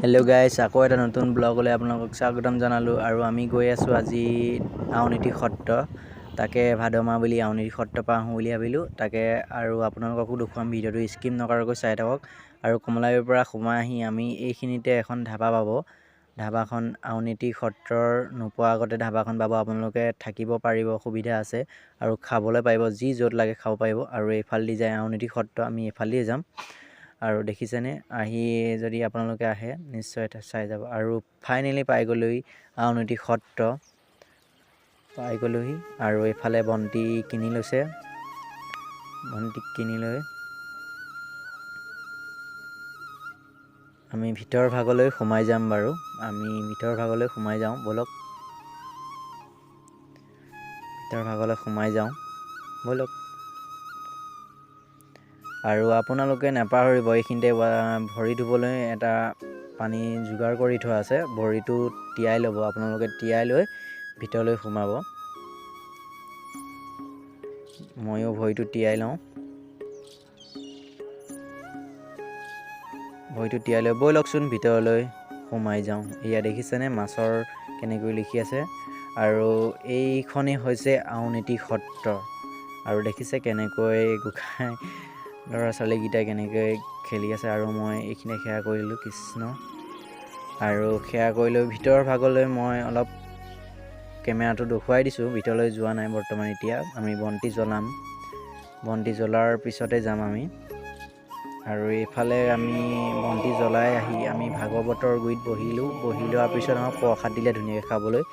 Hello' গাইছ, আকৌ এটা নতুন ব্লগলৈ আপোনালোকক স্বাগতম জনালোঁ। আৰু আমি গৈ আছোঁ আজি আউনীআটী সত্ৰ। তাকে ভাদ মাহ বুলি আউনীআটী সত্ৰ পৰা আহোঁ বুলি ভাবিলোঁ। তাকে আৰু আপোনালোককো দেখুৱাম, ভিডিঅ'টো স্কিপ নকৰাকৈ চাই থাকক। আৰু কমলাবাৰীৰ পৰা সোমাই আহি আমি এইখিনিতে এখন ধাবা পাব। ধাবাখন আউনীআটী সত্ৰৰ নোপোৱাৰ আগতে ধাবাখন পাব। আপোনালোকে থাকিব পাৰিব, সুবিধা আছে আৰু খাবলৈ পাৰিব, যি য'ত লাগে খাব পাৰিব। আৰু এইফালেদি যায় আউনীআটী সত্ৰ, আমি এইফালেদিয়ে যাম। আৰু দেখিছেনে, আহি যদি আপোনালোকে আহে নিশ্চয় চাই যাব। আৰু ফাইনেলি পাই গ'লোহি আউনীআটী সত্ৰ, পাই গ'লোহি। আৰু এইফালে বন্তি কিনি লৈছে, বন্তি কিনি লৈ আমি ভিতৰ ভাগলৈ সোমাই যাম বাৰু। আমি ভিতৰ ভাগলৈ সোমাই যাওঁ ব'লক, ভিতৰ ভাগলৈ সোমাই যাওঁ ব'লক। আৰু আপোনালোকে নাপাহৰিব, এইখিনিতে ভৰি ধুবলৈ এটা পানী যোগাৰ কৰি থোৱা আছে। ভৰিটো তিয়াই ল'ব, আপোনালোকে তিয়াই লৈ ভিতৰলৈ সোমাব। ময়ো ভৰিটো তিয়াই লওঁ, ভৰিটো তিয়াই লৈ ব'লকচোন ভিতৰলৈ সোমাই যাওঁ। এয়া দেখিছেনে মাছৰ কেনেকৈ লিখি আছে। আৰু এইখনেই হৈছে আউনীআটী সত্ৰ। আৰু দেখিছে কেনেকৈ গোঁসাই ল'ৰা ছোৱালীকেইটাই কেনেকৈ খেলি আছে। আৰু মই এইখিনি সেৱা কৰিলোঁ কৃষ্ণ। আৰু সেৱা কৰি লৈ ভিতৰ ভাগলৈ মই অলপ কেমেৰাটো দেখুৱাই দিছোঁ, ভিতৰলৈ যোৱা নাই বৰ্তমান। এতিয়া আমি বন্তি জ্বলাম, বন্তি জ্বলাৰ পিছতে যাম আমি। আৰু এইফালে আমি বন্তি জ্বলাই আহি আমি ভাগৱতৰ গুৰিত বহি লোৱাৰ পিছত আমাক প্ৰসাদ দিলে ধুনীয়াকৈ খাবলৈ।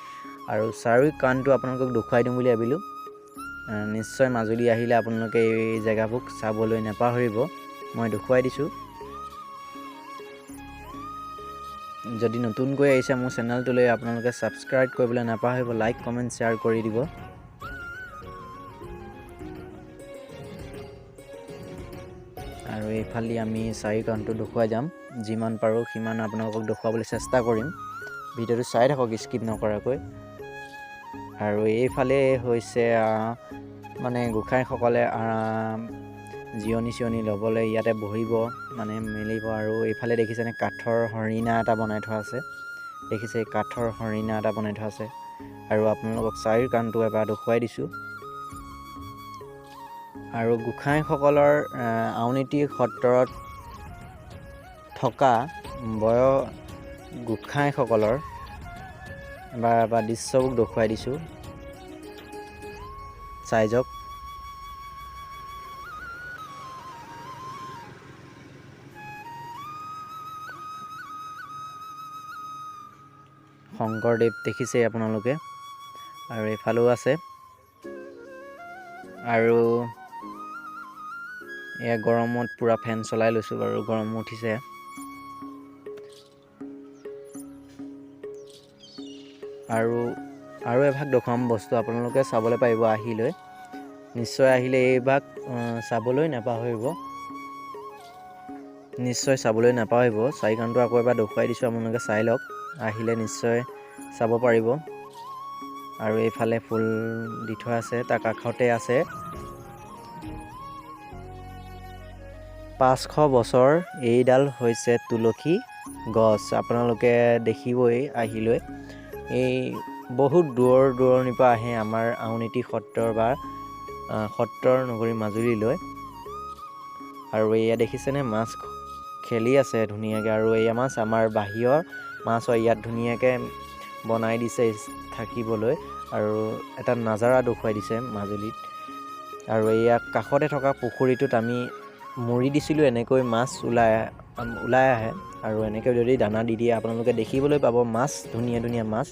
আৰু চাৰিও কাণটো আপোনালোকক দেখুৱাই দিম বুলি ভাবিলোঁ। নিশ্চয় মাজুলী আহিলে আপোনালোকে এই জেগাবোৰ চাবলৈ নাপাহৰিব, মই দেখুৱাই দিছোঁ। যদি নতুনকৈ আহিছে মোৰ চেনেলটোলৈ, আপোনালোকে ছাবস্ক্ৰাইব কৰিবলৈ নাপাহৰিব, লাইক কমেণ্ট শ্বেয়াৰ কৰি দিব। আৰু এইফালে আমি চাৰি কাণটো দেখুৱাই যাম, যিমান পাৰোঁ সিমান আপোনালোকক দেখুৱাবলৈ চেষ্টা কৰিম। ভিডিঅ'টো চাই থাকক স্কিপ নকৰাকৈ। আৰু এইফালে হৈছে মানে গোঁসাইসকলে জিৰণি ল'বলৈ ইয়াতে বহিব, মানে মেলিব। আৰু এইফালে দেখিছেনে কাঠৰ হৰিণা এটা বনাই থোৱা আছে, দেখিছে কাঠৰ হৰিণা এটা বনাই থোৱা আছে। আৰু আপোনালোকক চাৰিও কাণটো এবাৰ দেখুৱাই দিছোঁ। আৰু গোঁসাইসকলৰ আউনীআটী সত্ৰত থকা গোঁসাইসকলৰ এবাৰ দৃশ্যবোৰ দেখুৱাই দিছোঁ, চাই যাওক। শংকৰদেৱ দেখিছে আপোনালোকে, আৰু এইফালেও আছে। আৰু এয়া গৰমত পূৰা ফেন চলাই লৈছোঁ বাৰু, গৰম উঠিছে। আৰু এভাগ দেখুৱাম বস্তু, আপোনালোকে চাবলৈ পাৰিব আহিলৈ। নিশ্চয় আহিলে এইভাগ চাবলৈ নাপাহৰিব, নিশ্চয় চাবলৈ নাপাহৰিব। চাৰি কাণটো আকৌ এবাৰ দেখুৱাই দিছোঁ, আপোনালোকে চাই লওক, আহিলে নিশ্চয় চাব পাৰিব। আৰু এইফালে ফুল দি থোৱা আছে, তাৰ কাষতে আছে 500 বছৰ এইডাল হৈছে তুলসী গছ। আপোনালোকে দেখিবই আহিলৈ। এই বহুত দূৰণিৰ পৰা আহে আমাৰ আউনীআটী সত্ৰৰ বা সত্ৰৰ নগৰী মাজুলীলৈ। আৰু এয়া দেখিছেনে মাছ খেলি আছে ধুনীয়াকৈ। আৰু এয়া মাছ আমাৰ বাহিৰৰ মাছ হয়, ইয়াত ধুনীয়াকৈ বনাই দিছে থাকিবলৈ। আৰু এটা নাজাৰা দেখুৱাই দিছে মাজুলীত। আৰু এয়া কাষতে থকা পুখুৰীটোত আমি মুৰি দিছিলোঁ, এনেকৈ মাছ ওলাই আহে। আৰু এনেকৈ যদি দানা দি দিয়ে আপোনালোকে দেখিবলৈ পাব মাছ, ধুনীয়া মাছ।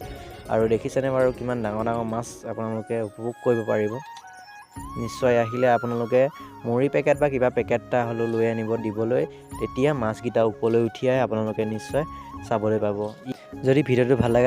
আৰু দেখিছেনে বাৰু কিমান ডাঙৰ মাছ আপোনালোকে উপভোগ কৰিব পাৰিব। নিশ্চয় আহিলে আপোনালোকে মুড়ি পেকেট বা কিবা পেকেট এটা হ'লেও লৈ আনিব দিবলৈ, তেতিয়া মাছকেইটা ওপৰলৈ উঠি আহে, আপোনালোকে নিশ্চয় চাবলৈ পাব। যদি ভিডিঅ'টো ভাল লাগে